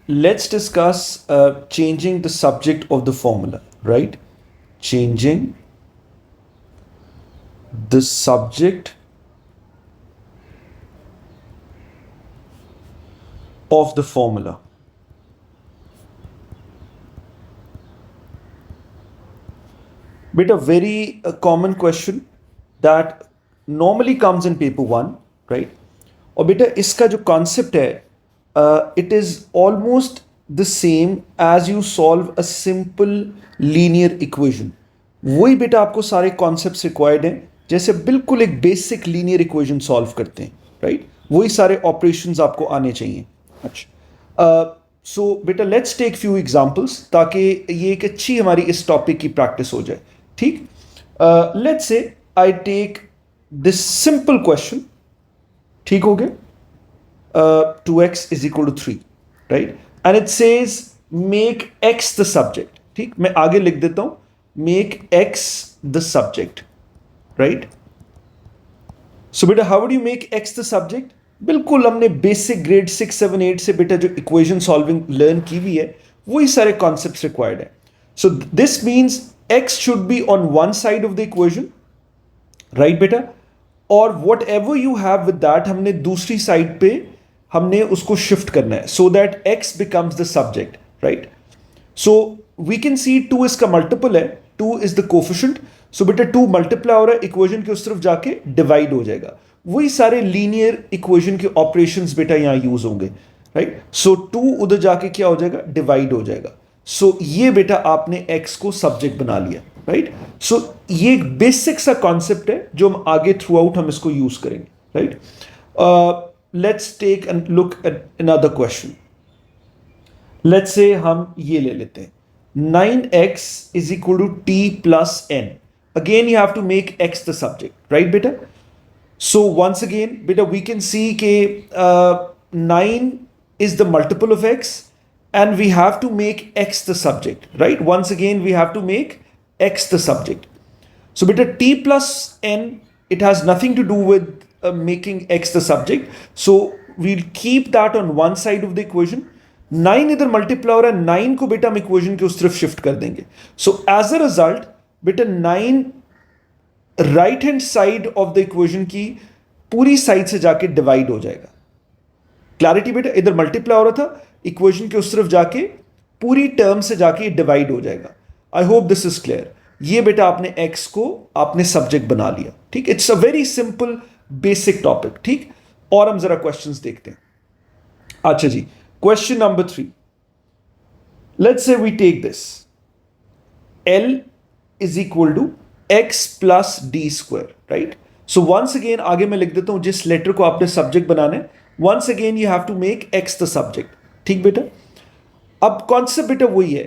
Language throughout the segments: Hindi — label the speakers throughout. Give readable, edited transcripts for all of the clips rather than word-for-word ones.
Speaker 1: let's discuss changing the subject of the formula, right? Changing the subject of the formula. But a very common question that normally comes in paper one, right? और बेटा इसका जो कॉन्सेप्ट है it is almost the same as you solve a simple linear equation. वही बेटा आपको सारे कॉन्सेप्ट्स रिक्वायर्ड हैं जैसे बिल्कुल एक बेसिक लीनियर इक्वेशन सॉल्व करते हैं, राइट? वही सारे ऑपरेशंस आपको आने चाहिए. अच्छा, सो बेटा लेट्स टेक फ्यू एग्जांपल्स ताकि ये एक अच्छी हमारी इस टॉपिक की प्रैक्टिस हो जाए. ठीक, let's say I take this simple question. ठीक हो गया? 2x is equal to 3, right? And it says make x the subject. ठीक, मैं आगे लिख देता हूं make x the subject, right? So बेटा how would you make x the subject? बिल्कुल हमने बेसिक ग्रेड 6, 7, 8 से बेटा जो इक्वेशन सॉल्विंग लर्न की हुई है वही सारे कॉन्सेप्ट्स रिक्वायर्ड है. So this means x should be on one side of the equation, right बेटा? और whatever you have with that हमने दूसरी साइड पे हमने उसको शिफ्ट करना है so that x becomes the subject, right? So we can see 2 इसका मल्टीपल है, 2 इज द कोफिशिएंट. सो बेटा 2 मल्टीप्लाई हो रहा है, इक्वेशन के उस तरफ जाके डिवाइड हो जाएगा. वही सारे लीनियर इक्वेशन के ऑपरेशंस बेटा यहां यूज होंगे, राइट? सो 2 उधर जाके क्या हो जाएगा? डिवाइड हो जाएगा. सो ये बेटा आपने x को सब्जेक्ट बना लिया, राइट? सो ये एक बेसिक सा कॉन्सेप्ट है जो हम आगे थ्रू आउट हम इसको यूज करेंगे, right? Let's take and look at another question. Let's say हम ये ले लेते हैं 9x is equal to t plus n. Again you have to make x the subject, right beta? So once again beta we can see ke 9 is the multiple of x and we have to make x the subject, right? Once again we have to make x the subject. So beta t plus n, it has nothing to do with making x the subject. So we'll keep that on one side of the equation. 9 इधर मल्टीप्लाई हो रहा है, 9 को बेटा हम इक्वेशन के उस तरफ शिफ्ट कर देंगे. सो एज अ रिजल्ट बेटा 9 right hand side of the equation की पूरी साइड से जाके डिवाइड हो जाएगा. क्लैरिटी बेटा? इधर मल्टीप्लाई हो रहा था, इक्वेशन के उस तरफ जाके पूरी टर्म से जाके डिवाइड हो जाएगा. I hope this is clear. ये बेटा आपने x को आपने सब्जेक्ट बना लिया. ठीक, it's a very simple basic topic. ठीक, और हम जरा क्वेश्चंस देखते हैं. अच्छा जी, question number 3. Let's say we take this. L is equal to x plus d square, right? So once again आगे मैं लिख देता हूं जिस लेटर को आपने सब्जेक्ट बनाना है. Once again you have to make x the subject. ठीक बेटा? अब कॉन्सेप्ट बेटा वही है,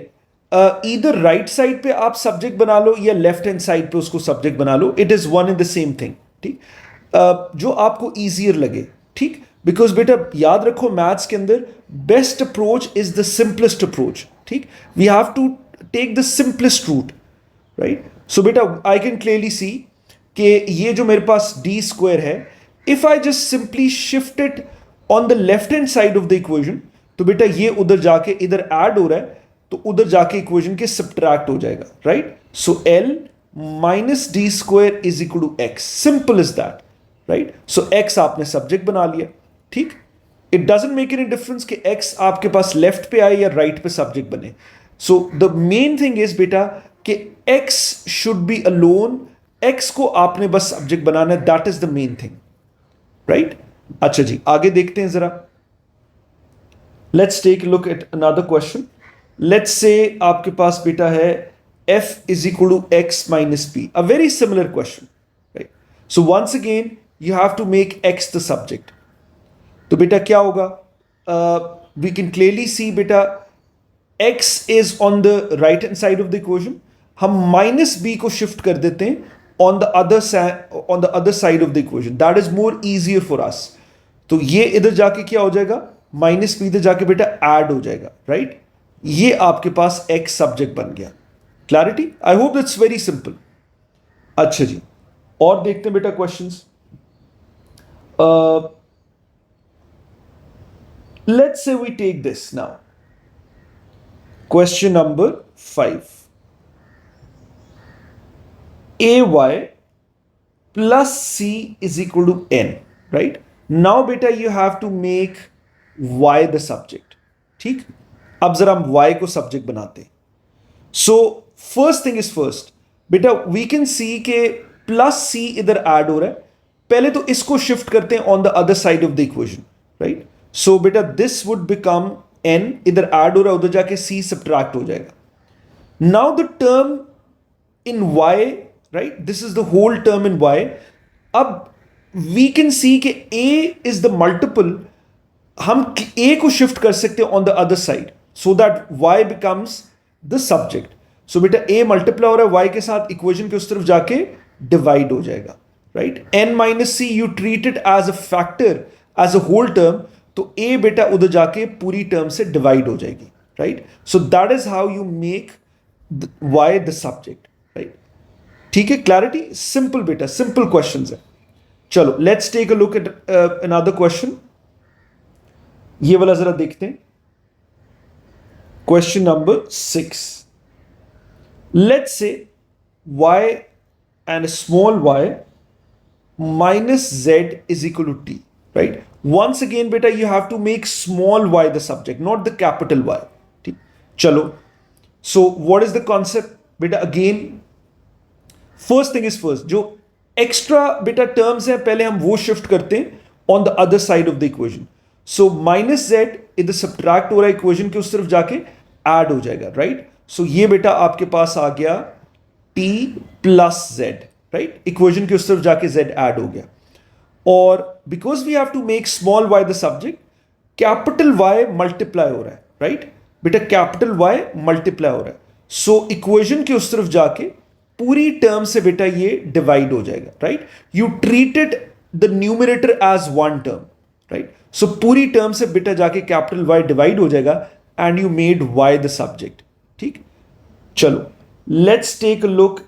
Speaker 1: इधर राइट साइड पे आप सब्जेक्ट बना लो या लेफ्ट हैंड साइड पे उसको सब्जेक्ट बना लो, it is one in the same thing. ठीक, जो आपको ईजियर लगे. ठीक, बिकॉज बेटा याद रखो मैथ्स के अंदर best approach is the simplest approach. ठीक, we have to take the simplest route, right? So बेटा आई कैन क्लियरली सी कि ये जो मेरे पास डी स्क्वायर है, if I just simply shift it on the left hand side of the equation, तो बेटा ये उधर जाके इधर ऐड हो रहा है तो उधर जाके इक्वेशन के सब्ट्रैक्ट हो जाएगा, right? So l minus d square is equal to x. Simple is that, right? So x आपने सब्जेक्ट बना लिया. ठीक, it doesn't make any difference कि x आपके पास लेफ्ट पे आए या राइट पे सब्जेक्ट बने. So the main thing is बेटा कि x should be alone, x को आपने बस सब्जेक्ट बनाना है, that is the main thing, right? अच्छा जी, आगे देखते हैं जरा. Let's take look at another question. Let's say आपके पास बेटा है f is equal to x minus p, a very similar question, right? So once again you have to make x the subject. तो बेटा क्या होगा? वी कैन क्लियरली सी बेटा x is on the right hand side of the equation. हम माइनस b को शिफ्ट कर देते हैं on the other side of the equation. That is more easier for अस. तो ये इधर जाके क्या हो जाएगा? माइनस b इधर जाके बेटा ऐड हो जाएगा, राइट? ये आपके पास x सब्जेक्ट बन गया. Clarity? I hope that's very simple. अच्छा जी, और देखते हैं बेटा questions. Let's say we take this now. Question number 5. AY plus C is equal to N, right? Now beta you have to make Y the subject. ठीक, अब जरा हम Y को subject बनाते हैं. So first thing is first, बेटा we can see के plus C इधर add हो रहा है. पहले तो इसको shift करते हैं on the other side of the equation, right? So बेटा this would become N, इधर add हो रहा है, उधर जाके C subtract हो जाएगा. Now the term in Y, right? This is the whole term in Y. अब we can see कि A is the multiple. हम A को shift कर सकते हैं on the other side so that Y becomes the subject. So बेटा A multiply हो रहा है Y के साथ, equation के उस तरफ जाके divide हो जाएगा, right? N minus C you treat it as a factor, as a whole term, तो A बेटा उधर जाके पूरी term से divide हो जाएगी, right? So that is how you make Y the subject, right? ठीक है, clarity, simple बेटा, simple questions है. चलो let's take a look at another question. ये वाला जरा देखते हैं. Question number 6. Let's say y and a small y minus z is equal to t, right? Once again beta you have to make small y the subject, not the capital Y. ठीक, चलो. So what is the concept beta? Again first thing is first, जो extra beta terms हैं पहले हम वो shift करते हैं on the other side of the equation. So minus z इधर subtract हो रहा है, equation के उस तरफ जाके add हो जाएगा, right? So ये बेटा आपके पास आ गया t plus z, right? Equation के उस तरफ जाके z add हो गया. और because we have to make small y the subject, capital Y multiply हो रहा है, right? बेटा capital Y multiply हो रहा है. So equation के उस तरफ जाके पूरी टर्म से बेटा ये डिवाइड हो जाएगा, right? You treated the numerator as one term, right? So पूरी टर्म से बेटा जाके कैपिटल वाई डिवाइड हो जाएगा and you made y the subject. ठीक, चलो let's take a look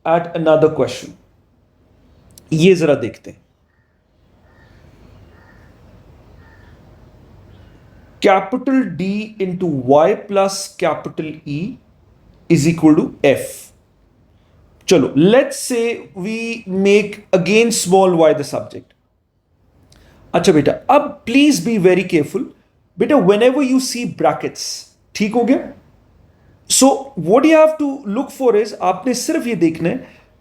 Speaker 1: at another question. ये जरा देखते हैं. Capital D into y plus capital E is equal to f. चलो let's say we make again small y the subject. अच्छा बेटा अब प्लीज बी वेरी केयरफुल बेटा, whenever you see brackets, ठीक हो गया? So what you have to look for is, आपने सिर्फ ये देखना है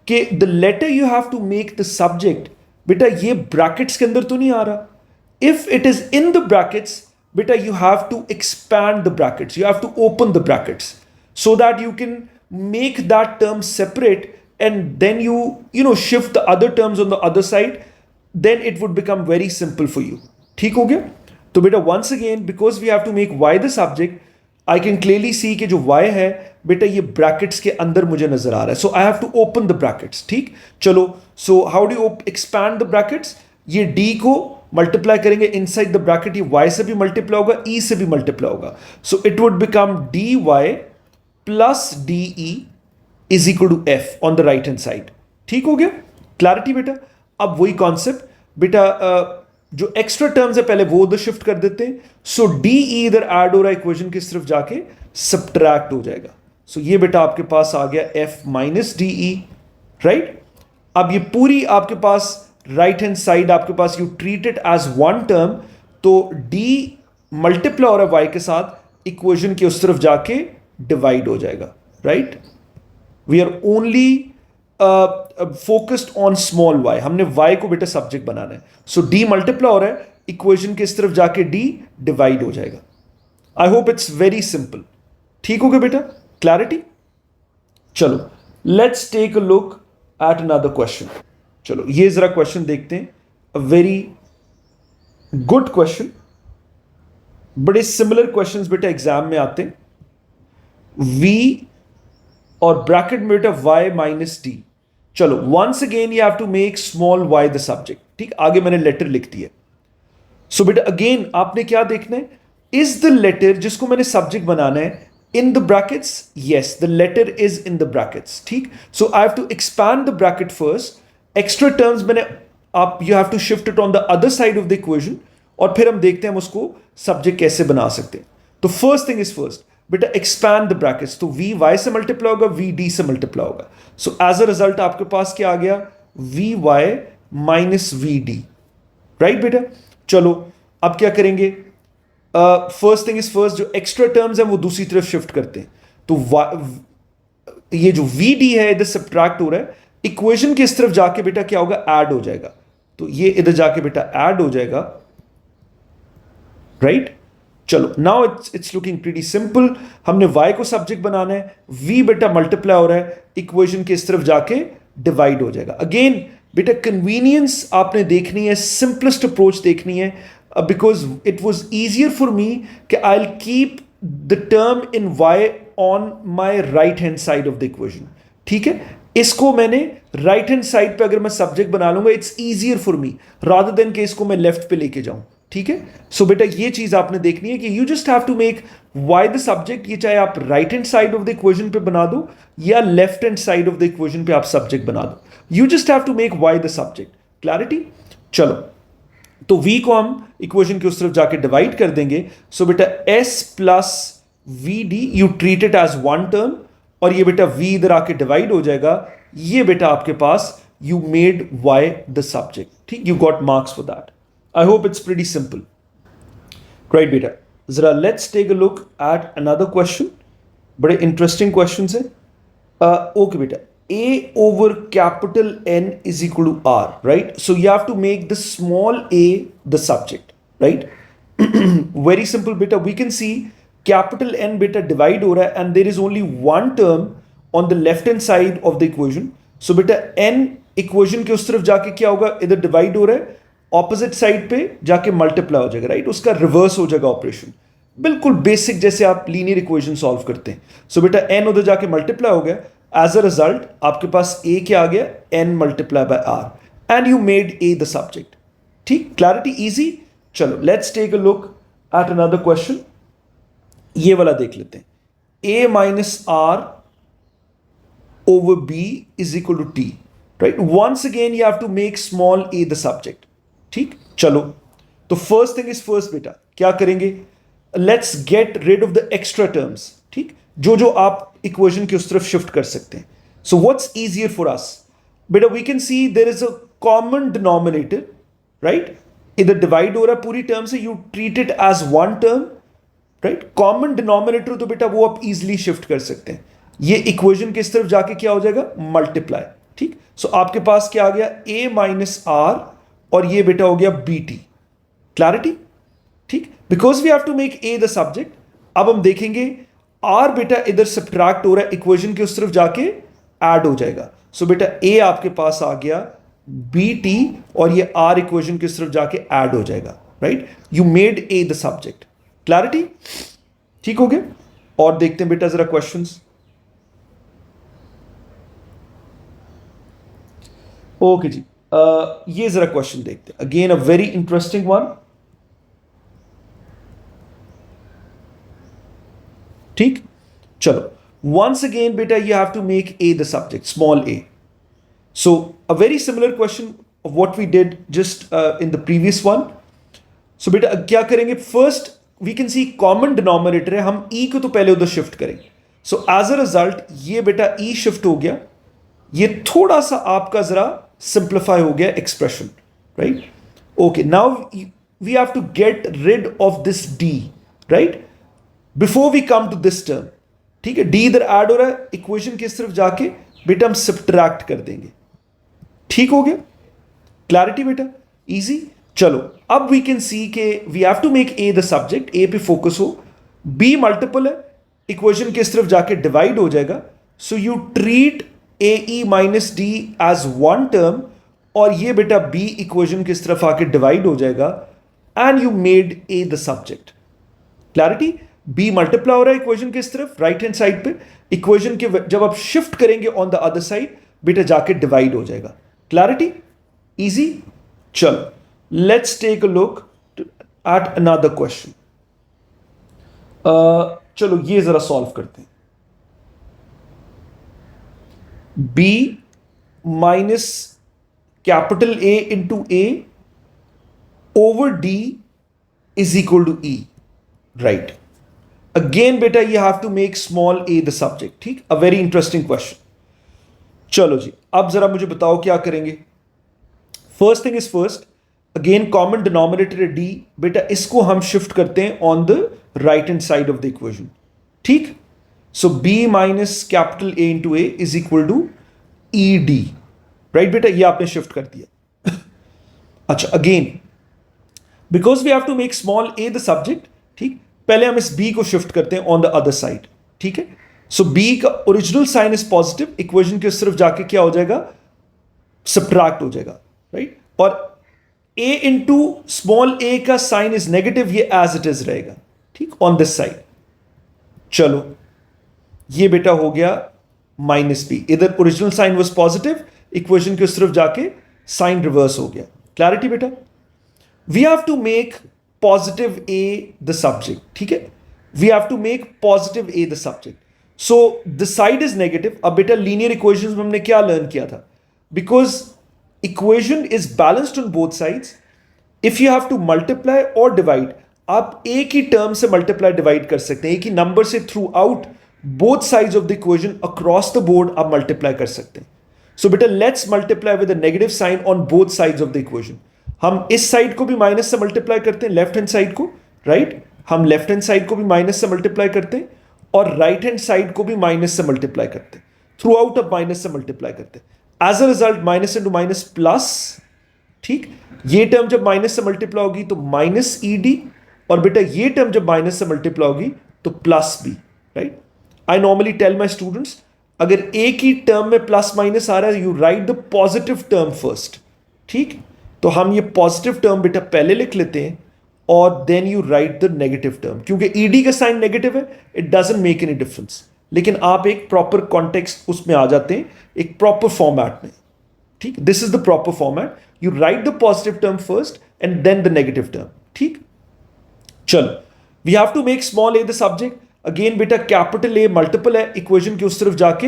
Speaker 1: कि the letter you have to make the subject बेटा ये ब्रैकेट्स के अंदर तो नहीं आ रहा. If it is in the brackets बेटा you have to expand the brackets, you have to open the brackets so that you can make that term separate and then you shift the other terms on the other side, then it would become very simple for you. ठीक हो गया? तो बेटा once again because we have to make y the subject, I can clearly see कि जो y है बेटा ये brackets के अंदर मुझे नजर आ रहा है, so I have to open the brackets. ठीक, चलो so how do you expand the brackets? ये d को मल्टीप्लाई करेंगे इनसाइड द ब्रैकेट, ये y से भी मल्टीप्लाई होगा, e से भी मल्टीप्लाई होगा, so it would become dy plus de is equal to f on the right hand side. ठीक हो गया? क्लैरिटी बेटा. अब वही कॉन्सेप्ट बेटा, जो एक्स्ट्रा टर्म्स है पहले वो उधर शिफ्ट कर देते हैं, सो de इधर ऐड हो रहा है, इक्वेशन की सिर्फ जाके सब्ट्रैक्ट हो जाएगा. सो ये बेटा आपके पास आ गया f माइनस de, राइट? अब ये पूरी आपके पास राइट हैंड साइड आपके पास you treat it as one term, तो d मल्टीप्लाई हो रहा है y के साथ, इक्वेशन के उस तरफ जाके डिवाइड हो जाएगा, right? We are only focused on small y, हमने y को बेटा सब्जेक्ट बनाना है, सो d मल्टीप्लाई हो रहा है, इक्वेशन के इस तरफ जाके d डिवाइड हो जाएगा. I hope it's very simple. ठीक हो गया बेटा? क्लैरिटी? चलो let's take a look at another question. चलो ये जरा क्वेश्चन देखते हैं. A very good question. बड़े सिमिलर क्वेश्चंस बेटा एग्जाम में आते हैं. v और ब्रैकेट में बेटा y माइनस डी. चलो once again you have to make small y the subject. ठीक, आगे मैंने लेटर लिख दिया. सो बेटा अगेन आपने क्या देखना है, इज द लेटर जिसको मैंने सब्जेक्ट बनाना है in the brackets? Yes, the letter is in the brackets. ठीक, so I have to expand the bracket first. Extra terms मैंने आप you have to shift it on the other side of the equation, और फिर हम देखते हैं हम उसको सब्जेक्ट कैसे बना सकते हैं. तो first thing is first, बेटा एक्सपैंड द ब्रैकेट्स, तो वी वाई से मल्टीप्लाई होगा, वी डी से मल्टीप्लाई होगा. सो एज अ रिजल्ट आपके पास क्या आ गया, v y minus v d. Right बेटा. चलो अब क्या करेंगे, फर्स्ट थिंग इज फर्स्ट, जो एक्स्ट्रा टर्म्स हैं वो दूसरी तरफ शिफ्ट करते हैं. तो ये जो वी डी है इधर सब्ट्रैक्ट हो रहा है, इक्वेशन की इस तरफ जाके बेटा क्या होगा, ऐड हो जाएगा. तो ये इधर जाके बेटा ऐड हो जाएगा. राइट. चलो now it's looking pretty simple. हमने y को सब्जेक्ट बनाना है, v बेटा मल्टीप्लाई हो रहा है, इक्वेशन के इस तरफ जाके डिवाइड हो जाएगा. अगेन बेटा कन्वीनियंस आपने देखनी है, सिंपलेस्ट अप्रोच देखनी है, because it was easier for me कि I will keep the term in y on my right hand side of the equation. ठीक है, इसको मैंने राइट हैंड साइड पे अगर मैं सब्जेक्ट बना लूंगा, it's easier for me rather than कि इसको मैं लेफ्ट पे लेके जाऊं. ठीक है. सो बेटा ये चीज आपने देखनी है कि you just have to make y the subject. ये चाहे आप right hand side of the equation पे बना दो या left hand side of the equation पे आप सब्जेक्ट बना दो, you just have to make y the subject. Clarity. चलो तो v को हम इक्वेशन की उस तरफ जाके डिवाइड कर देंगे. सो बेटा s plus v d you treat it as one term, और ये बेटा v इधर आके डिवाइड हो जाएगा. ये बेटा आपके पास you made y the subject. ठीक, you got marks for that. I hope it's pretty simple. Right, beta. Zara, let's take a look at another question. बड़े interesting questions हैं. Okay, beta. A over capital N is equal to R, right? So you have to make the small a the subject, right? Very simple, beta. We can see capital N beta divide हो रहा है, and there is only one term on the left hand side of the equation. So beta N equation के उस तरफ जाके क्या होगा, इधर divide हो रहा है, ऑपोजिट साइड पे जाके मल्टीप्लाई हो जाएगा. राइट, उसका रिवर्स हो जाएगा ऑपरेशन, बिल्कुल बेसिक जैसे आप लीनियर इक्वेशन सॉल्व करते हैं. सो बेटा एन उधर जाके मल्टीप्लाई हो गया, एज अ रिजल्ट आपके पास ए क्या आ गया, n multiply by r, and you made a the subject. ठीक, क्लैरिटी, इजी. चलो let's take a look at another question. ये वाला देख लेते हैं. A minus r over b is equal to t. Right, once again you have to make small a the subject. ठीक, चलो तो फर्स्ट थिंग इज फर्स्ट बेटा, क्या करेंगे, let's get rid of the extra terms. ठीक, जो जो आप इक्वेशन की उस तरफ शिफ्ट कर सकते हैं. So what's easier for us बेटा, we can see there is a common denominator. Right, इधर डिवाइड हो रहा है पूरी टर्म से, you treat it as one term. Right, common denominator तो बेटा वो आप इजिली शिफ्ट कर सकते हैं. ये इक्वेशन के इस तरफ जाके क्या हो जाएगा, मल्टीप्लाई. ठीक, सो आपके पास क्या आ गया, ए माइनस आर, और ये बेटा हो गया बी टी. क्लैरिटी. ठीक, because we have to make a the subject. अब हम देखेंगे आर बेटा इधर सब्ट्रैक्ट हो रहा है, इक्वेशन के उस तरफ जाके ऐड हो जाएगा. सो बेटा ए आपके पास आ गया बी टी, और ये आर इक्वेशन के उस तरफ जाके ऐड हो जाएगा. Right, you made a the subject. Clarity, ठीक हो गया. और देखते हैं बेटा जरा क्वेश्चंस. ओके जी, ये जरा क्वेश्चन देखते हैं. Again a very interesting one. ठीक, चलो वंस अगेन बेटा you have to make a the subject, small a. So a very similar question of what we did just in the previous one. So बेटा क्या करेंगे, first we can see common denominator है, हम ई को तो पहले उधर शिफ्ट करेंगे. सो एज अ रिजल्ट ये बेटा ई शिफ्ट हो गया, ये थोड़ा सा आपका जरा सिंप्लीफाई हो गया expression. Right, okay, now we have to get rid of this d. Right, before we come to this term. ठीक है, डी इधर ऐड हो रहा है, इक्वेशन की तरफ जाके बेटा हम सब्ट्रैक्ट कर देंगे. ठीक हो गया. क्लैरिटी बेटा, इजी. चलो अब वी कैन सी के we have to make a the subject, a पे फोकस हो, बी मल्टीपल है, इक्वेशन की तरफ जाके डिवाइड हो जाएगा. So you treat a e minus d as one term, और ये बेटा बी इक्वेशन की तरफ आके डिवाइड हो जाएगा, and you made a the subject. Clarity, b multiply हो रहा है इक्वेशन की तरफ राइट हैंड साइड पे, इक्वेशन के जब आप शिफ्ट करेंगे ऑन द अदर साइड बेटा जाके डिवाइड हो जाएगा. Clarity, easy. चलो let's take a look at another question. चलो ये जरा सॉल्व करते हैं. b minus capital A into A over D is equal to E. Right, again बेटा you have to make small a the subject. ठीक, अ वेरी इंटरेस्टिंग क्वेश्चन. चलो जी, अब जरा मुझे बताओ क्या करेंगे. First thing is first, again common denominator है डी. बेटा इसको हम शिफ्ट करते हैं on the right hand side of the equation. ठीक, so b minus capital A into a is equal to e d. Right बेटा, ये आपने शिफ्ट कर दिया. अच्छा, again because we have to make small a the subject. ठीक, पहले हम इस बी को शिफ्ट करते हैं ऑन द अदर साइड. ठीक है, सो बी का original sign is positive, equation के सिर्फ जाके क्या हो जाएगा, सब्ट्रैक्ट हो जाएगा. राइट, और ए इंटू स्मॉल ए का साइन इज नेगेटिव, ये एज इट इज रहेगा. ठीक, ऑन दिस साइड. चलो, ये बेटा हो गया माइनस बी. इधर original sign was positive, equation के सिर्फ जाके साइन रिवर्स हो गया. क्लैरिटी बेटा. We have to make positive a the subject. ठीक है, we have to make positive a the subject. So the side is negative. अब बेटा लीनियर इक्वेशंस में हमने क्या लर्न किया था, because equation is balanced on both sides. If you have to multiply और डिवाइड, आप एक ही टर्म से मल्टीप्लाई डिवाइड कर सकते हैं, एक ही नंबर से throughout both sides of the equation across the board आप मल्टीप्लाई कर सकते हैं. सो बेटा let's multiply with a negative sign on both sides of the equation. हम इस साइड को भी माइनस से मल्टीप्लाई करते हैं, लेफ्ट हैंड साइड को. राइट, हम लेफ्ट हैंड साइड को भी माइनस से मल्टीप्लाई करते हैं और राइट हैंड साइड को भी माइनस से मल्टीप्लाई करते हैं. थ्रू आउट अब माइनस से मल्टीप्लाई करते हैं. As a result minus into minus plus. ठीक, ये टर्म जब माइनस से मल्टीप्लाई होगी तो माइनस ई डी, और बेटा ये टर्म जब माइनस से मल्टीप्लाई होगी तो plus b. Right, I normally tell my students, अगर एक ही टर्म में प्लस माइनस आ रहा है, you write the positive term first. ठीक, तो हम ये पॉजिटिव टर्म बेटा पहले लिख लेते हैं और then you write the negative term. क्योंकि ईडी का साइन नेगेटिव है, it doesn't make any difference. लेकिन आप एक प्रॉपर कॉन्टेक्स्ट उसमें आ जाते हैं, एक प्रॉपर फॉर्मेट में. ठीक, this is the proper format. You write the positive term first and then the negative term. ठीक, चलो, we have to make small a the subject. Again बेटा कैपिटल ए मल्टीपल है, इक्वेशन के उस तरफ जाके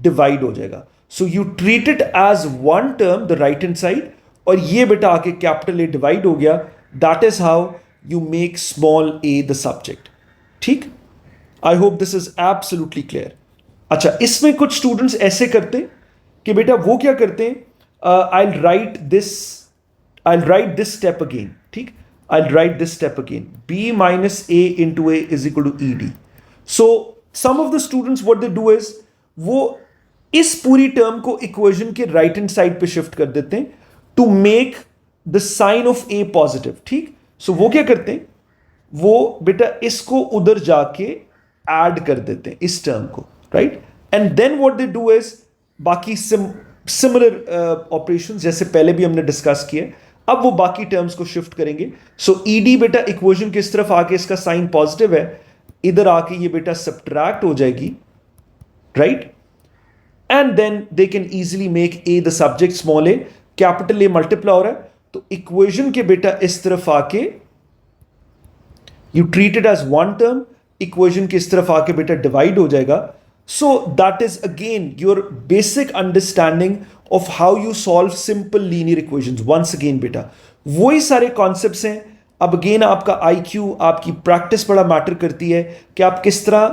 Speaker 1: डिवाइड हो जाएगा. So you treat it as one term the right hand side, और ये बेटा आके कैपिटल ए डिवाइड हो गया. That is how you make small a the subject. ठीक, I hope this is absolutely clear. अच्छा, इसमें कुछ स्टूडेंट्स ऐसे करते हैं कि बेटा वो क्या करते हैं, आई राइट दिस स्टेप अगेन. ठीक, I'll write this step again. B minus A into A is equal to ED. So some of the students what they do is वो इस पूरी टर्म को इक्वेशन के राइट हैंड साइड पे शिफ्ट कर देते हैं to make the sign of A positive. ठीक, सो वो क्या करते हैं, वो बेटा इसको उधर जाके ऐड कर देते हैं इस टर्म को. Right, and then what they do is बाकी सिमिलर ऑपरेशन जैसे पहले भी हमने डिस्कस किए, अब वो बाकी टर्म्स को शिफ्ट करेंगे. सो ईडी बेटा इक्वेशन किस तरफ आके इसका साइन पॉजिटिव है, इधर आके ये बेटा सब्ट्रैक्ट हो जाएगी. Right, and then they can easily make a the subject small a. Capital A multiply हो रहा है तो इक्वेशन के बेटा इस तरफ आके you treat it as one term, equation के इस तरफ आके बेटा डिवाइड हो जाएगा. So that is again your basic understanding of how you solve simple linear equations. Once again बेटा वही सारे कॉन्सेप्ट्स हैं. अब अगेन आपका IQ, आपकी प्रैक्टिस बड़ा मैटर करती है कि आप किस तरह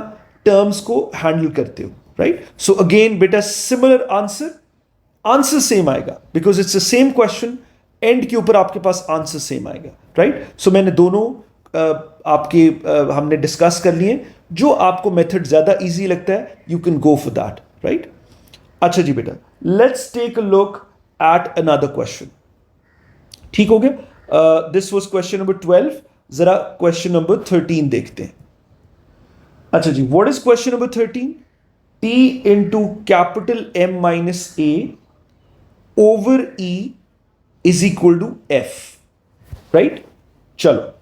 Speaker 1: टर्म्स को हैंडल करते हो. राइट, सो अगेन बेटा सिमिलर आंसर सेम आएगा because it's the same question. And के ऊपर आपके पास आंसर सेम आएगा. राइट, सो मैंने दोनों आपके हमने डिस्कस कर लिए. जो आपको मेथड ज्यादा इजी लगता है you can go for that. Right, अच्छा जी बेटा let's take a look at another question. ठीक हो गया, दिस वाज क्वेश्चन नंबर 12. जरा क्वेश्चन नंबर 13 देखते हैं. अच्छा जी, what is question number 13? T into capital M minus A over E is equal to F. Right, चलो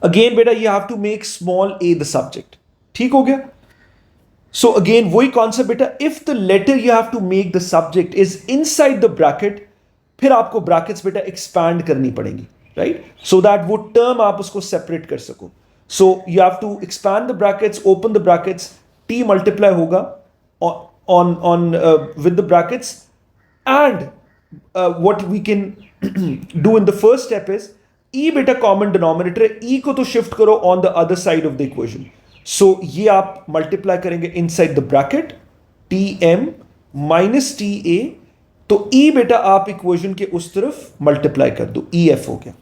Speaker 1: अगेन बेटा you have to make small a the subject. ठीक हो गया. सो अगेन वही कॉन्सेप्ट बेटा, if the letter you have to make the subject is inside the bracket, फिर आपको ब्रैकेट्स बेटा एक्सपैंड करनी पड़ेंगी. राइट, सो दैट वो टर्म आप उसको सेपरेट कर सको. So you have to expand the brackets, open the brackets, T multiply होगा on with the brackets, and what we can do in the first step is e बेटा कॉमन डिनोमिनेटर है, ई को तो शिफ्ट करो on the other side of the equation. सो ये आप मल्टीप्लाई करेंगे inside the bracket t m minus t a. तो ई बेटा आप इक्वेशन के उस तरफ मल्टीप्लाई कर दो, ई एफ हो गया.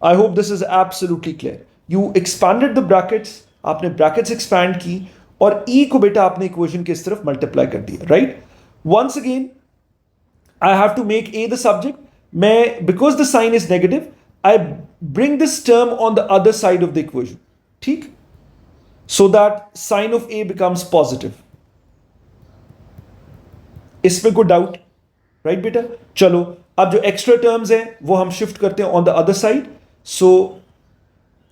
Speaker 1: आई hope this is absolutely clear. You expanded the brackets, आपने ब्रैकेट्स एक्सपैंड की और ई को बेटा आपने इक्वेशन के इस तरफ मल्टीप्लाई कर दिया, right. Once again I have to make A the subject. मैं because the sign is negative, I bring this term on the other side of the equation. ठीक? So that sign of A becomes positive. इसमें कोई डाउट, राइट बेटा. चलो अब जो एक्स्ट्रा टर्म्स हैं वो हम शिफ्ट करते हैं on the other side. So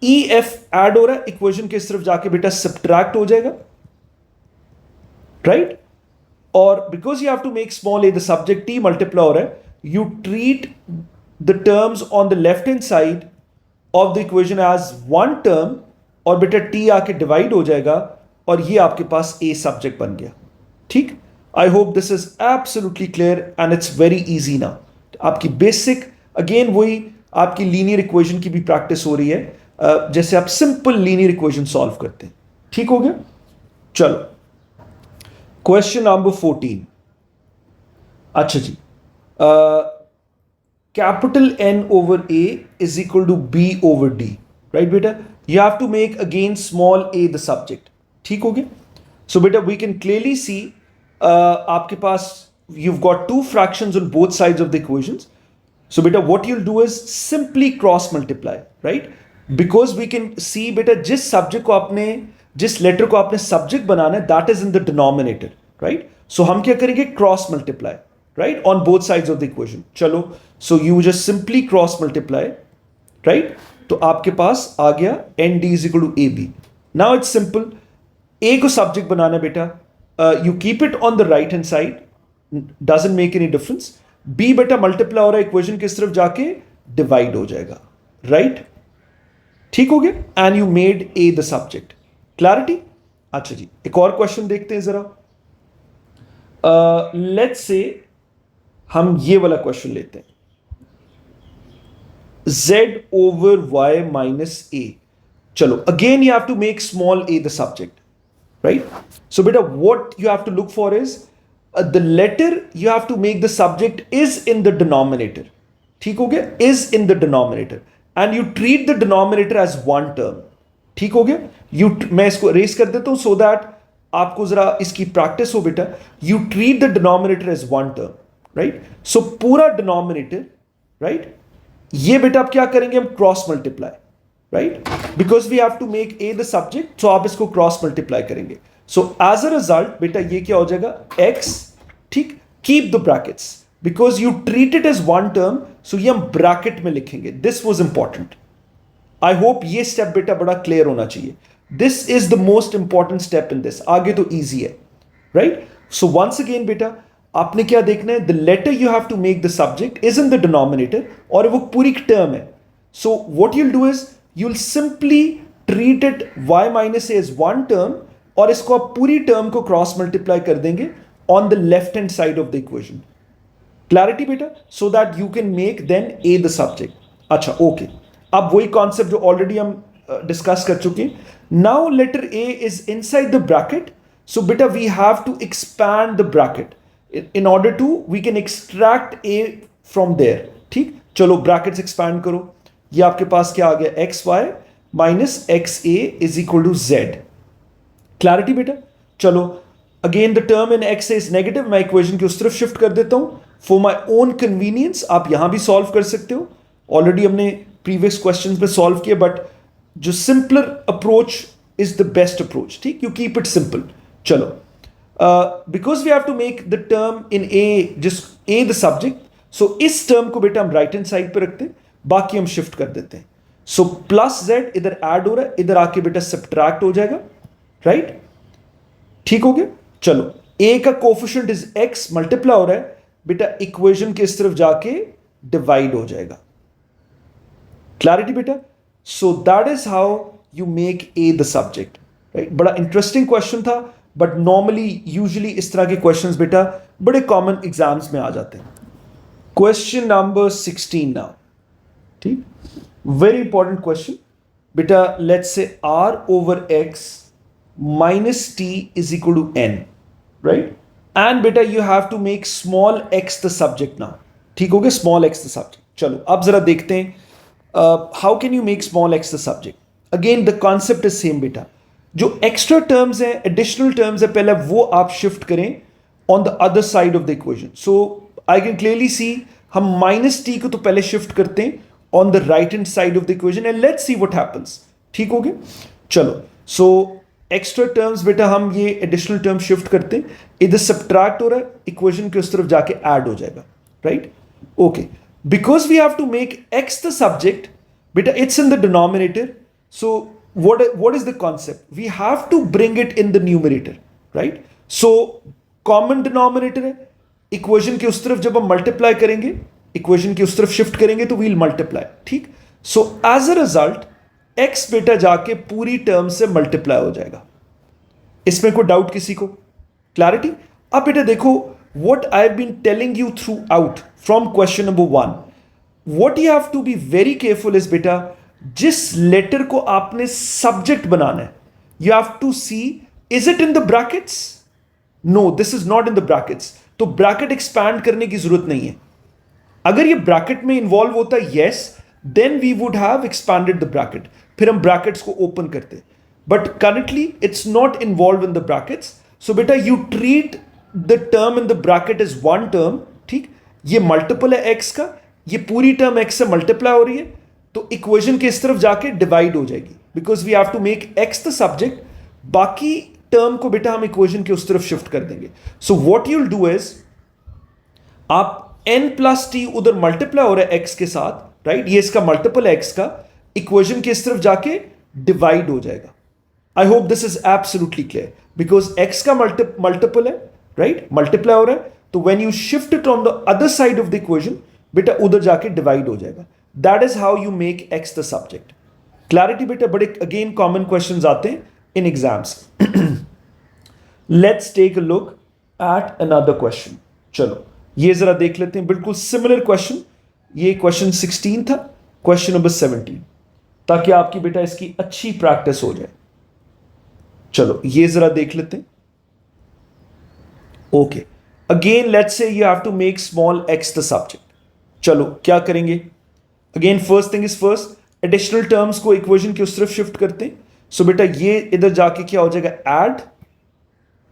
Speaker 1: E F add हो रहा है, इक्वेशन के इस तरफ जाके बेटा सब्ट्रैक्ट हो जाएगा, राइट. और because you have to make small a the subject, t multiply हो रहा है, you treat the terms on the left hand side of the equation as one term और बेटा टी आके डिवाइड हो जाएगा और ये आपके पास ए सब्जेक्ट बन गया. ठीक. I hope this is absolutely clear and it's very easy now. आपकी बेसिक अगेन वही आपकी लीनियर इक्वेशन की भी प्रैक्टिस हो रही है, जैसे आप सिंपल लीनियर इक्वेशन सॉल्व करते हैं. ठीक हो गया. चलो क्वेश्चन नंबर 14. अच्छा जी, capital N over a is equal to b over d, right बेटा. You have to make again small a the subject. ठीक हो गया. सो बेटा वी कैन क्लियरली सी आपके पास you've got two fractions on both sides of the equations. So beta what you'll do is simply cross multiply, right? Because we can see beta जिस subject को आपने जिस letter को आपने subject बनाना है that is in the denominator, right? So हम क्या करेंगे, cross multiply, right, on both sides of the equation. चलो, so you just simply cross multiply, right? तो आपके पास आ गया nd is equal to ab. Now it's simple. a को subject बनाना है बेटा, you keep it on the right hand side, doesn't make any difference. b बेटा मल्टीप्लाई हो रहा है, इक्वेशन किस तरफ जाके डिवाइड हो जाएगा, राइट. ठीक हो गया. And you made a the subject. Clarity. अच्छा जी, एक और क्वेश्चन देखते हैं जरा. लेट्स से हम ये वाला क्वेश्चन लेते हैं, z over y minus a. चलो again you have to make small a the subject, right. So बेटा what you have to look for is the letter you have to make the subject is in the denominator. ठीक हो गया, is in the denominator and you treat the denominator as one term. ठीक हो गया. मैं इसको erase कर देता हूं so that आपको जरा इसकी प्रैक्टिस हो बेटा. You treat the denominator as one term, right? So पूरा denominator, right? ये बेटा आप क्या करेंगे, हम cross multiply, right? Because we have to make a the subject, so आप इसको क्रॉस मल्टीप्लाई करेंगे. So as a result बेटा ये क्या हो जाएगा, x. ठीक. Keep the brackets because you treat it as one term, so ये हम ब्रैकेट में लिखेंगे. This was important. I hope ये स्टेप बेटा बड़ा क्लियर होना चाहिए. This is the most important step in this. आगे तो easy है, right? So once again बेटा आपने क्या देखना है, the letter you have to make the subject is in the denominator और वो पूरी टर्म है. So what you'll do is you'll simply treat it y minus a as one term और इसको आप पूरी टर्म को क्रॉस मल्टीप्लाई कर देंगे on the left hand side of the equation. Clarity बेटा. So that you can make then a the subject. अच्छा ओके. अब वही कॉन्सेप्ट जो ऑलरेडी हम डिस्कस कर चुके हैं. Now letter a is inside the bracket, so बेटा we have to expand the bracket in order to we can extract a from there. ठीक. चलो ब्रैकेट्स एक्सपैंड करो. ये आपके पास क्या आ गया, x y minus x a is equal to z. Clarity बेटा. चलो again the term in x is negative, मैं इक्वेशन की उस तरफ शिफ्ट कर देता हूं फॉर माय ओन कन्वीनियंस. आप यहां भी सॉल्व कर सकते हो, ऑलरेडी हमने प्रीवियस क्वेश्चंस में सॉल्व किया, बट जो simpler approach is the best approach. ठीक. You keep it simple. चलो because we have to make the term in a जिस ए द सब्जेक्ट, सो इस टर्म को बेटा हम राइट हैंड साइड पे रखते हैं, बाकी हम शिफ्ट कर देते हैं. सो प्लस जेड इधर ऐड हो रहा है, इधर आके बेटा सब्ट्रैक्ट हो जाएगा, राइट. ठीक हो गया. चलो a का कोफिशिएंट इज x, मल्टीप्लाई हो रहा है बेटा, इक्वेशन के इस तरफ जाके डिवाइड हो जाएगा. क्लैरिटी बेटा. So that is how you make a the subject, right. बड़ा इंटरेस्टिंग क्वेश्चन था, बट नॉर्मली यूजुअली इस तरह के क्वेश्चंस बेटा बड़े कॉमन एग्जाम्स में आ जाते हैं. Question number 16 now. ठीक. Very important question. Beta, let's say r over x minus t is equal to n, right? And beta, you have to make small x the subject now. ठीक हो गया, small x the subject. चलो अब जरा देखते हैं how can you make small x the subject. Again the concept is same beta. जो एक्स्ट्रा टर्म्स हैं, एडिशनल टर्म्स है, पहले वो आप शिफ्ट करें on the other side of the equation. So I can clearly सी हम माइनस टी को तो पहले शिफ्ट करते हैं on the right hand side of the equation and let's see what happens. ठीक हो गया. चलो सो एक्स्ट्रा टर्म्स बेटा हम ये एडिशनल टर्म शिफ्ट करते हैं, इधर सब्ट्रैक्ट हो रहा है, इक्वेशन के उस तरफ जाके ऐड हो जाएगा. Right. Okay. Because we have to make x the subject बेटा, it's in the denominator. So what is the concept? We have to bring it in the numerator, right? So common denominator है, इक्वेशन के उस तरफ जब हम मल्टीप्लाई करेंगे, इक्वेशन के उस तरफ शिफ्ट करेंगे तो वील मल्टीप्लाई. ठीक. So as a result x बेटा जाके पूरी टर्म से मल्टीप्लाई हो जाएगा. इसमें कोई डाउट किसी को? क्लैरिटी. अब बेटा देखो, what I've been telling you throughout from question number 1, what you have to be very careful is बेटा, जिस लेटर को आपने सब्जेक्ट बनाना है, you have to see is it in the brackets. No, this is not in the brackets. तो ब्रैकेट एक्सपैंड करने की जरूरत नहीं है. अगर ये ब्रैकेट में इन्वॉल्व होता है, yes, then we would have expanded the bracket, फिर हम ब्रैकेट्स को ओपन करते. But currently it's not involve in the brackets. So बेटा you treat the term in the bracket is one term. ठीक. ये मल्टीपल है एक्स का, ये पूरी टर्म एक्स से मल्टीप्लाई हो रही है, तो इक्वेशन के इस तरफ जाके डिवाइड हो जाएगी, because we have to make x the subject. बाकी टर्म को बेटा हम इक्वेशन के उस तरफ शिफ्ट कर देंगे. सो what you will do is, आप n प्लस टी उधर मल्टीप्लाई हो रहा है एक्स के साथ, राइट? ये इसका मल्टीपल है एक्स का, इक्वेशन के इस तरफ जाके डिवाइड हो जाएगा. I hope this is absolutely clear, because x का मल्टीपल है, राइट? मल्टीप्लाई हो रहा है, तो when you shift it on the other side of the equation, बेटा उधर जाके डिवाइड हो जाएगा. That is how you make x the subject. Clarity बेटा. बड़े again common questions आते हैं in exams. Let's take a look at another question. चलो ये जरा देख लेते हैं, बिल्कुल similar question. ये question 16 था, question number 17, ताकि आपकी बेटा इसकी अच्छी प्रैक्टिस हो जाए. चलो ये जरा देख लेते हैं. Okay. Again let's say you have to make small x the subject. चलो क्या करेंगे? Again first thing is first, additional terms को इक्वेशन की उस तरफ शिफ्ट करते हैं. सो बेटा ये इधर जाके क्या हो जाएगा? ऐड.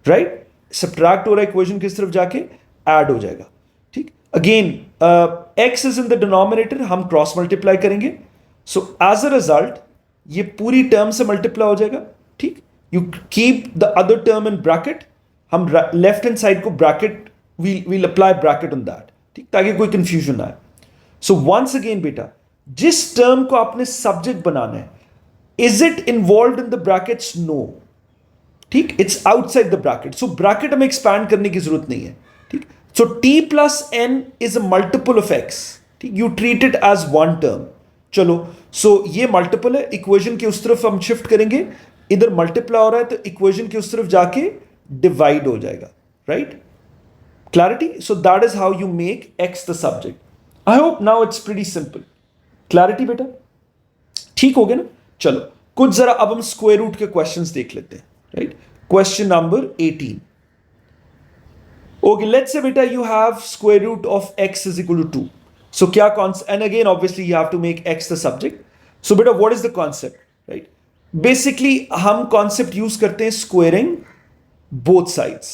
Speaker 1: राइट. सब्ट्रैक्ट हो रहा है, इक्वेशन किस तरफ जाके ऐड हो जाएगा. ठीक. Again x is in the denominator, हम क्रॉस मल्टीप्लाई करेंगे. सो एज अ रिजल्ट ये पूरी टर्म से मल्टीप्लाई हो जाएगा. ठीक. You keep the other term in bracket, हम लेफ्ट हैंड साइड को bracket, we'll apply bracket on that. ठीक. ताकि कोई कंफ्यूजन ना आए. सो वंस अगेन बेटा, जिस टर्म को आपने सब्जेक्ट बनाना है, is it involve in the brackets? No. ठीक. It's outside the bracket. So bracket हमें एक्सपैंड करने की जरूरत नहीं है. ठीक. So t plus n is a multiple of x. ठीक. You treat it as one term. चलो सो ये मल्टीपल है, इक्वेशन के उस तरफ हम शिफ्ट करेंगे, इधर मल्टीप्लाई हो रहा है तो इक्वेशन के उस तरफ जाके डिवाइड हो जाएगा. Right. Clarity. So that is how you make x the subject. I hope now it's pretty simple. Clarity बेटा. ठीक हो गया ना. चलो कुछ जरा अब हम स्क्वायर रूट के क्वेश्चंस देख लेते हैं. Right. Question number 18. Okay, let's say बेटा you have square root of x is equal to 2. So क्या concept, and again obviously you have to make x the subject. So बेटा what is the concept? Right. Basically हम कॉन्सेप्ट यूज करते हैं स्क्वेयरिंग बोथ साइड्स.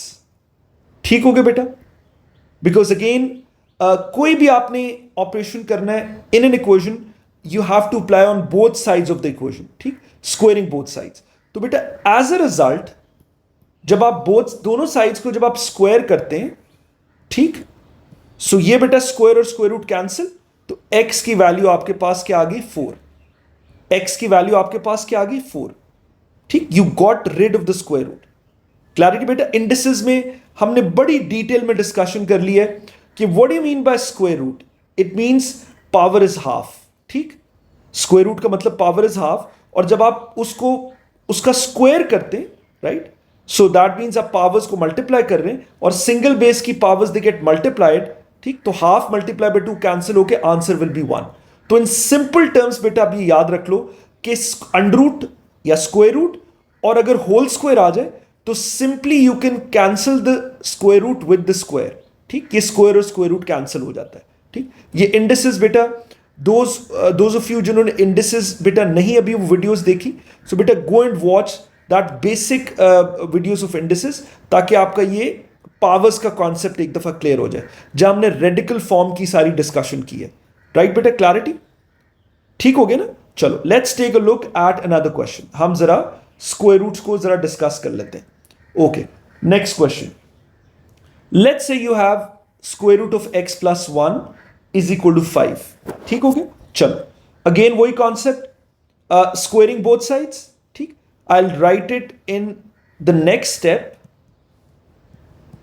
Speaker 1: ठीक हो गया बेटा. बिकॉज अगेन कोई भी आपने ऑपरेशन करना है in an equation, you have to apply on both sides of the equation. ठीक. Squaring both sides. तो बेटा एज अ रिजल्ट जब आप दोनों साइड्स को जब आप स्क्वायर करते हैं, ठीक, सो ये बेटा स्क्वायर और स्क्वायर रूट कैंसिल, तो x की वैल्यू आपके पास क्या आ गई? 4. x की वैल्यू आपके पास क्या आ गई? 4. ठीक. You got rid of the square root. Clarity बेटा. इंडिसेस में हमने बड़ी डिटेल में डिस्कशन कर ली है कि what do you mean by square root. It means power is half. ठीक. स्क्वायर रूट का मतलब पावर इज हाफ, और जब आप उसका स्क्वायर करते हैं, राइट, सो दैट मीन्स आप पावर्स को मल्टीप्लाई कर रहे हैं, और सिंगल बेस की पावर्स दे गेट मल्टीप्लाइड. ठीक. तो हाफ मल्टीप्लाई बाय 2 कैंसिल होकर आंसर विल बी 1. तो इन सिंपल टर्म्स बेटा आप ये याद रख लो कि अंडर रूट या स्क्वायर रूट, और अगर होल स्क्वायर आ जाए तो simply you can cancel the square root with the square. ठीक, ये स्क्वायर और स्क्वायर रूट कैंसिल हो जाता है। ठीक, ये इंडिसेस बेटा दोज ऑफ यू जिन्होंने इंडिसेस बेटा नहीं अभी वो वीडियोस देखी, सो बेटा go and watch that basic videos of indices, ताकि आपका ये पावर्स का कॉन्सेप्ट एक दफा क्लियर हो जाए, जहां हमने रेडिकल फॉर्म की सारी डिस्कशन की है। राइट बेटा, क्लैरिटी ठीक हो गया ना? चलो let's take a look at another question. हम जरा स्क्वायर रूट्स को जरा डिस्कस कर लेते हैं। Okay, next question, let's say you have square root of x plus 1 is equal to 5। ठीक हो गया? चलो अगेन वही कॉन्सेप्ट, स्क्वेयरिंग बोथ साइड्स। ठीक, I will write it in the next step.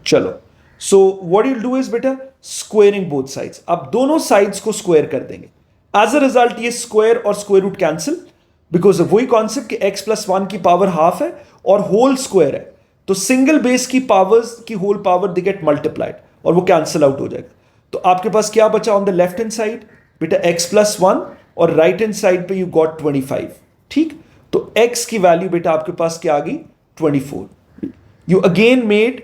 Speaker 1: चलो so what you do is बेटा स्क्वेयरिंग बोथ साइड्स, आप दोनों साइड्स को स्क्वायर कर देंगे। एज अ रिजल्ट ये स्क्वायर और स्क्वायर रूट कैंसिल, बिकॉज वही कॉन्सेप्ट कि x प्लस 1 की पावर हाफ है और होल स्क्वायर है, तो सिंगल बेस की पावर्स की whole power they get multiplied और वो कैंसिल आउट हो जाएगा। तो आपके पास क्या बचा on the left hand side बेटा x प्लस 1, और राइट हैंड साइड पे यू गॉट 25। ठीक, तो x की वैल्यू बेटा आपके पास क्या आ गई 24। You again made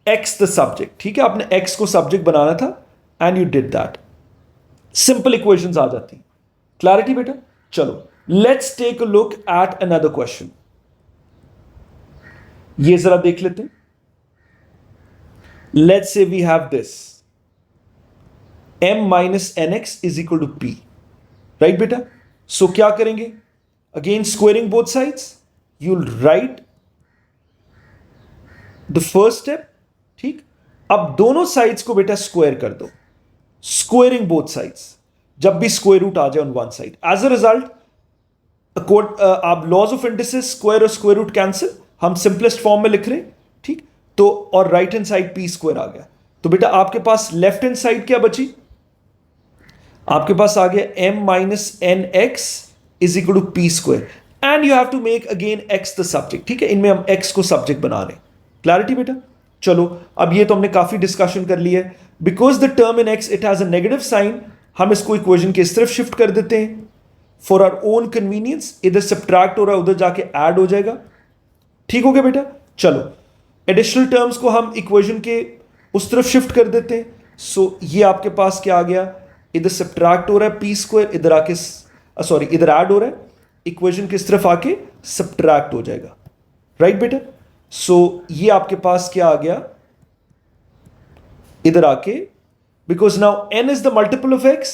Speaker 1: x the subject. ठीक है, आपने x को सब्जेक्ट बनाना था and you did that. Simple equations आ जाती। क्लैरिटी बेटा? चलो let's take a look at another question. ये जरा देख लेते हैं। Let's say we have this m minus n x is equal to p। Right बेटा? सो क्या करेंगे? Again squaring both sides, you will write the first step. ठीक, अब दोनों साइड्स को बेटा स्क्वायर कर दो, स्क्वेयरिंग बोथ साइड्स, जब भी स्क्वायर रूट आ जाए on one side. As a result आप लॉज ऑफ इंडिसेस स्क्वायर और स्क्वायर रूट कैंसिल, हम सिंपलेस्ट फॉर्म में लिख रहे हैं। ठीक, तो और right hand side p square आ गया, तो बेटा आपके पास लेफ्ट हैंड साइड क्या बची? आपके पास आ गया m minus n x is equal to p square, and you have to make again x the subject. ठीक है, इनमें हम x को सब्जेक्ट बना रहे हैं। क्लैरिटी बेटा? चलो अब ये तो हमने काफी डिस्कशन कर ली है। Because the term in x it has a negative sign, हम इसको इक्वेशन के इस तरफ शिफ्ट कर देते हैं फॉर आवर ओन कन्वीनियंस। इधर सब्ट्रैक्ट हो रहा है, उधर जाके ऐड हो जाएगा। ठीक हो गया बेटा? चलो एडिशनल टर्म्स को हम इक्वेशन के उस तरफ शिफ्ट कर देते हैं। सो ये आपके पास क्या आ गया, इधर सब्ट्रैक्ट हो रहा है पी स्क्वायर, इधर आके सॉरी इधर ऐड हो रहा है, इक्वेशन की इस तरफ आके सब्ट्रैक्ट हो जाएगा। राइट बेटा? सो ये आपके पास क्या आ गया इधर आके, because now n is the multiple of x,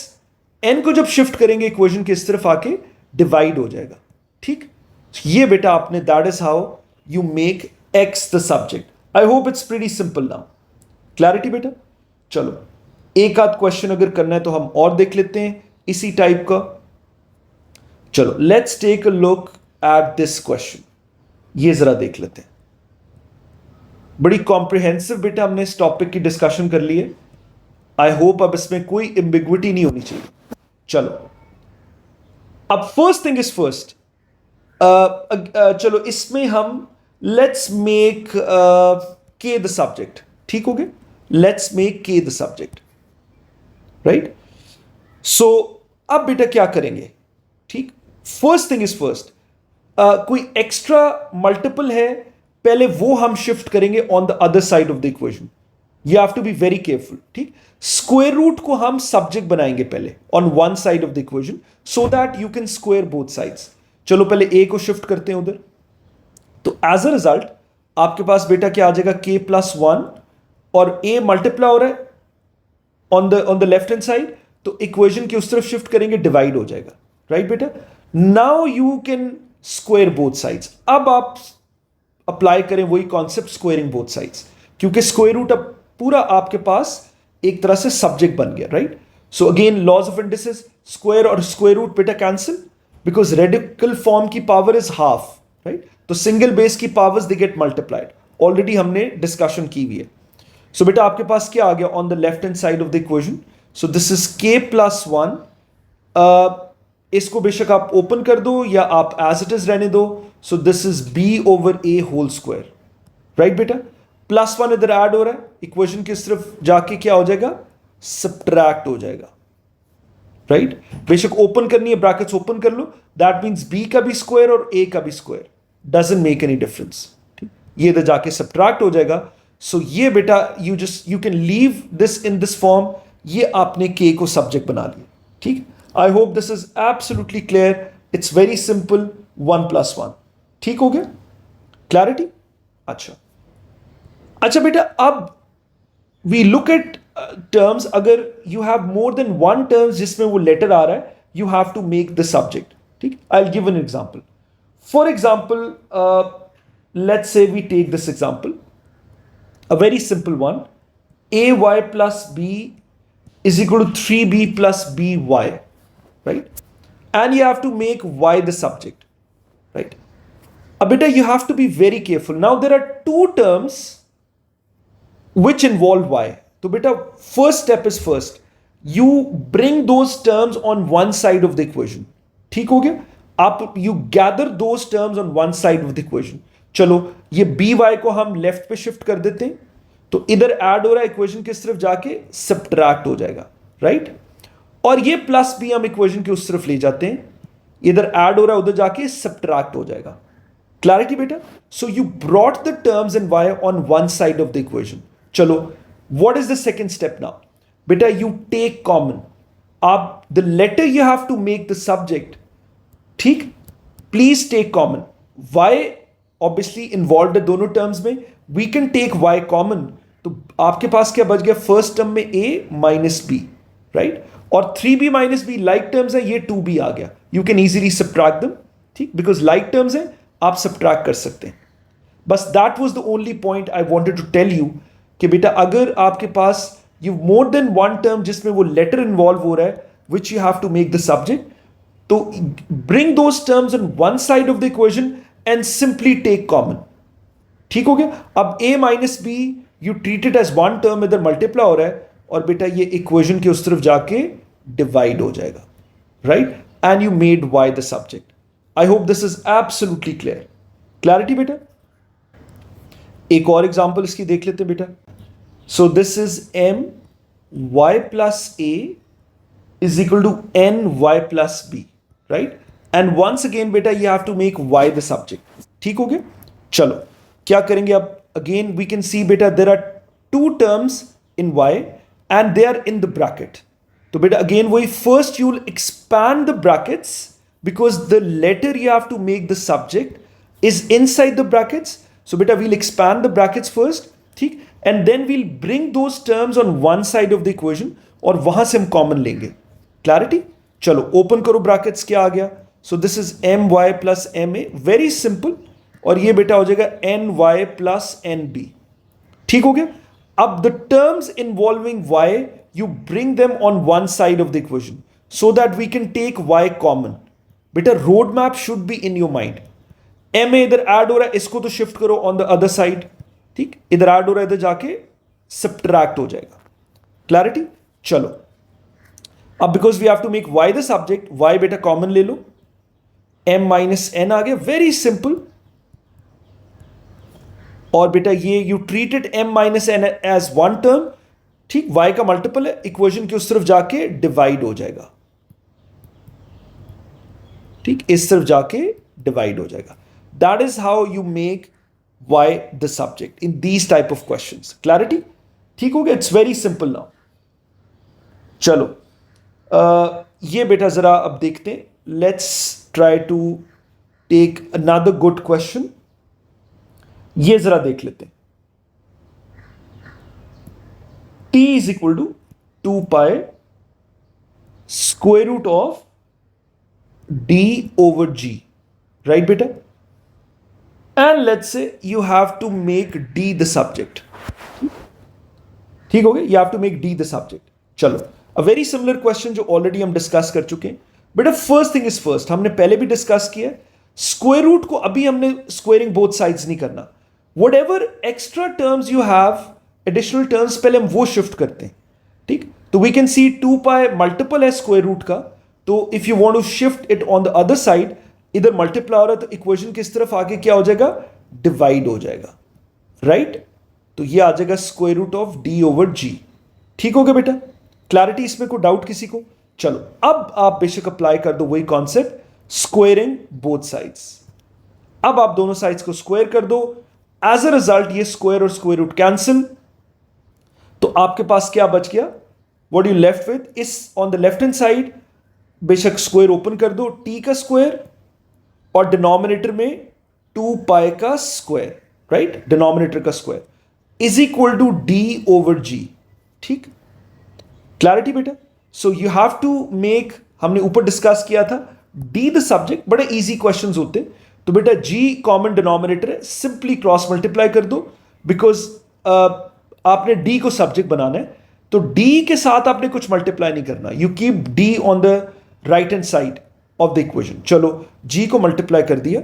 Speaker 1: n को जब शिफ्ट करेंगे इक्वेशन की इस तरफ आके डिवाइड हो जाएगा। ठीक, ये बेटा आपने, that is how you make x the subject. I hope it's pretty simple now. Clarity बेटा? चलो एक आध क्वेश्चन अगर करना है तो हम और देख लेते हैं इसी टाइप का। चलो let's take a look at this question. ये जरा देख लेते हैं। बड़ी कॉम्प्रिहेंसिव बेटा हमने इस टॉपिक की डिस्कशन कर ली है। आई होप अब इसमें कोई एम्बिग्विटी नहीं होनी चाहिए। चलो अब फर्स्ट थिंग इज फर्स्ट, चलो इसमें हम let's make k the subject. ठीक हो गया? Let's make k the subject. Right? So अब बेटा क्या करेंगे? ठीक, फर्स्ट थिंग इज फर्स्ट, कोई एक्स्ट्रा मल्टीपल है, पहले वो हम शिफ्ट करेंगे on the other side of the equation. You have to be very careful. ठीक, स्क्वायर रूट को हम सब्जेक्ट बनाएंगे पहले on one side of the equation, so that you can square both sides. चलो पहले a को शिफ्ट करते हैं उधर, तो एज अ रिजल्ट आपके पास बेटा क्या आ जाएगा k प्लस 1, और a मल्टीप्लाई हो रहा है on the left hand side, तो इक्वेशन की उस तरफ शिफ्ट करेंगे, डिवाइड हो जाएगा। राइट बेटा? Now you can square both sides. अब आप अप्लाई करें वही कॉन्सेप्ट स्क्वायरिंग बोथ साइड्स, क्योंकि स्क्वायर रूट अब पूरा आपके पास एक तरह से सब्जेक्ट बन गया। Right? So again laws of indices, square और स्क्वायर रूट बेटा कैंसिल, बिकॉज रेडिकल फॉर्म की पावर इज हाफ। राइट? तो सिंगल बेस की powers they get multiplied, already हमने डिस्कशन की हुई है। सो बेटा आपके पास क्या आ गया on the left hand side of the equation? So this is k plus 1। इसको बेशक आप ओपन कर दो या आप एज इट इज रहने दो। So this is b over a whole square. Right बेटा? प्लस 1 इधर ऐड हो रहा है, इक्वेशन की तरफ जाके क्या हो जाएगा, सब्ट्रैक्ट हो जाएगा। राइट? बेशक ओपन करनी है ब्रैकेट्स ओपन कर लो, दैट मीन्स बी का भी स्क्वायर और ए का भी square, doesn't make any difference. ये इधर जाके सब्ट्रैक्ट हो जाएगा। सो ये बेटा you can leave this in this form, ये आपने के को सब्जेक्ट बना लिया। ठीक, I hope this is absolutely clear, it's very simple, 1+1। ठीक हो गया, क्लैरिटी? अच्छा बेटा, अब वी लुक एट टर्म्स, अगर you have more than one terms जिसमें वो लेटर आ रहा है, you have to make the subject. ठीक, I will give an example. For example, let's say we take this example, a very simple one: ay plus b is equal to 3b plus by, right? And you have to make y the subject, right? Beta, you have to be very careful. Now there are two terms which involve y. So beta, first step is first, you bring those terms on one side of the equation. ठीक हो गया? आप you gather those terms on one side of the equation. चलो ये बी वाई को हम लेफ्ट पे शिफ्ट कर देते हैं, तो इधर ऐड हो रहा है इक्वेशन की तरफ जाके सब्ट्रैक्ट हो जाएगा, राइट? और ये प्लस बी हम इक्वेशन की उस तरफ ले जाते हैं, इधर ऐड हो रहा है उधर जाके सब्ट्रैक्ट हो जाएगा। क्लैरिटी बेटा? So you brought the terms in y on one side of the equation. चलो, what is the second step now? बेटा, यू टेक कॉमन। आप the letter you have to make the subject, ठीक? Please take common. Y obviously involve है दोनों टर्म्स में, we can take y common, तो आपके पास क्या बच गया? फर्स्ट टर्म में a माइनस बी, राइट? और 3b minus be like terms है, ये 2b आ गया, you can easily subtract them. ठीक, बिकॉज लाइक टर्म्स है, आप सब्ट्रैक्ट कर सकते हैं। बस that was the only point I wanted to tell you कि बेटा, अगर आपके पास you more than one term जिसमें वो लेटर इन्वॉल्व हो रहा है which you have to make the subject, तो bring those terms on one side of the equation and simply take common। ठीक हो गया? अब a minus b you treat it as one term, इधर मल्टीप्लाई हो रहा है, और बेटा ये इक्वेशन के उस तरफ जाके डिवाइड हो जाएगा, right? And you made y the subject. I hope this is absolutely clear. Clarity बेटा? एक और एग्जांपल इसकी देख लेते हैं बेटा। So this is m y plus a is equal to n y plus b, right? And once again बेटा, you have to make y the subject. ठीक हो गया? चलो क्या करेंगे अब? अगेन वी कैन सी बेटा, there are two terms in y and they are in the bracket. तो बेटा अगेन वही, first you will expand the brackets because the letter you have to make the subject is inside the brackets. So बेटा we'll expand the brackets first, ठीक, and then we'll bring those terms on one side of the equation, और वहां से हम कॉमन लेंगे। क्लैरिटी? चलो ओपन करो ब्रैकेट्स, क्या आ गया? So this is m y plus m a, very simple, और ये बेटा हो जाएगा n y plus n b. ठीक हो गया? अब the terms involving y you bring them on one side of the equation so that we can take y common. बेटा road map should be in your mind. M a इधर ऐड हो रहा है, इसको तो शिफ्ट करो ऑन द अदर साइड। ठीक, इधर ऐड हो रहा है, इधर जाके सब्ट्रैक्ट हो जाएगा। क्लैरिटी? चलो अब because we have to make y the subject, y बेटा कॉमन ले लो, m माइनस एन आ गया, वेरी सिंपल। और बेटा ये you treated m minus n as one term, ठीक, y का मल्टीपल है, इक्वेशन की उस तरफ जाके डिवाइड हो जाएगा। ठीक, इस तरफ जाके डिवाइड हो जाएगा। That is how you make y the subject in these type of questions. Clarity? ठीक हो गया? It's very simple now. चलो ये बेटा जरा अब देखते हैं, let's try to take another good question। ये जरा देख लेते हैं। t is equal to 2 pi square root of d over g, right बेटा? and let's say you have to make d the subject। ठीक हो गया? you have to make d the subject। चलो, a very similar question जो ऑलरेडी हम डिस्कस कर चुके हैं बेटा। फर्स्ट थिंग इज फर्स्ट, हमने पहले भी डिस्कस किया, स्क्वायर रूट को अभी हमने स्क्वेयरिंग बोथ साइड्स नहीं करना। Whatever extra terms you have, additional terms, पहले हम वो शिफ्ट करते हैं। ठीक, तो we can see 2 pi multiple है स्क्वायर रूट का, तो if you want to shift it on the other side, इधर मल्टीप्लाई हो रहा है तो इक्वेशन किस तरफ आगे क्या हो जाएगा? डिवाइड हो जाएगा, राइट? तो ये आ जाएगा square root of d over g. ठीक हो गया बेटा? क्लैरिटी? इसमें कोई डाउट किसी को? चलो अब आप बेशक अप्लाई कर दो वही कॉन्सेप्ट, स्क्वेयरिंग बोथ साइड्स। अब आप दोनों साइड्स को स्क्वायर कर दो, एज अ रिजल्ट ये स्क्वायर और स्क्वायर रूट कैंसिल, तो आपके पास क्या बच गया, व्हाट यू लेफ्ट विथ इस on the left hand side बेशक स्क्वायर ओपन कर दो, टी का स्क्वायर और डिनोमिनेटर में 2 पाई का स्क्वायर, राइट, डिनोमिनेटर का square is equal to d over g. ठीक, क्लैरिटी बेटा? So you have to make, हमने ऊपर डिस्कस किया था, डी द सब्जेक्ट, बड़े इजी क्वेश्चंस होते, तो बेटा जी कॉमन डिनोमिनेटर है, सिंपली क्रॉस मल्टीप्लाई कर दो, बिकॉज आपने डी को सब्जेक्ट बनाना है, तो डी के साथ आपने कुछ मल्टीप्लाई नहीं करना, you keep D on the right hand side of the equation. चलो जी को मल्टीप्लाई कर दिया,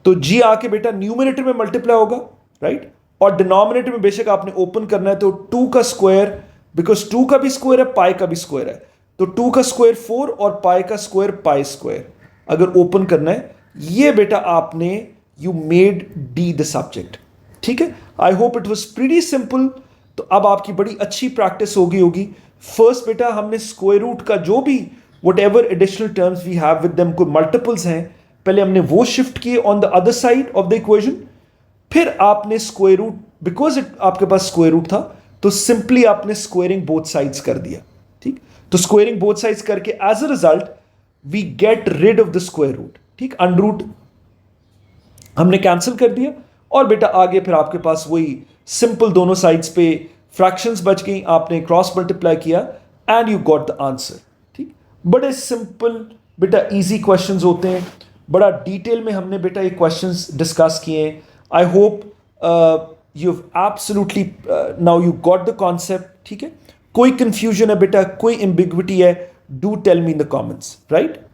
Speaker 1: तो जी आके बेटा न्यूमिनेटर में मल्टीप्लाई होगा, राइट, और डिनोमिनेटर में बेशक आपने ओपन करना है, तो 2 का स्क्वायर, बिकॉज 2 का भी स्क्वायर है, पाई का भी स्क्वायर है, तो 2 का स्क्वायर 4 और पाई का स्क्वायर पाई स्क्वायर, अगर ओपन करना है, ये बेटा आपने you made D the subject. ठीक है, I hope it was pretty simple. तो अब आपकी बड़ी अच्छी प्रैक्टिस हो गई होगी। फर्स्ट बेटा हमने स्क्वायर रूट का जो भी whatever additional terms we have with them, कोई मल्टीपल्स हैं, पहले हमने वो शिफ्ट किए on the other side of the equation, फिर आपने स्क्वायर रूट, बिकॉज इट आपके पास स्क्वायर रूट था, तो सिंपली आपने स्क्वेयरिंग बोथ साइड्स कर दिया। ठीक, तो स्क्वेयरिंग बोथ साइड्स करके as a result we get rid of the square root. ठीक, अंडर रूट हमने कैंसिल कर दिया, और बेटा आगे फिर आपके पास वही सिंपल दोनों साइड्स पे फ्रैक्शंस बच गई, आपने क्रॉस मल्टीप्लाई किया and you got the answer. ठीक, बड़े सिंपल बेटा इजी क्वेश्चंस होते हैं, बड़ा डिटेल में हमने बेटा ये क्वेश्चंस डिस्कस किए हैं। I hope you have absolutely now you got the concept. ठीक है, कोई कंफ्यूजन है बेटा, कोई एम्बिग्विटी है, do tell me in the comments, right.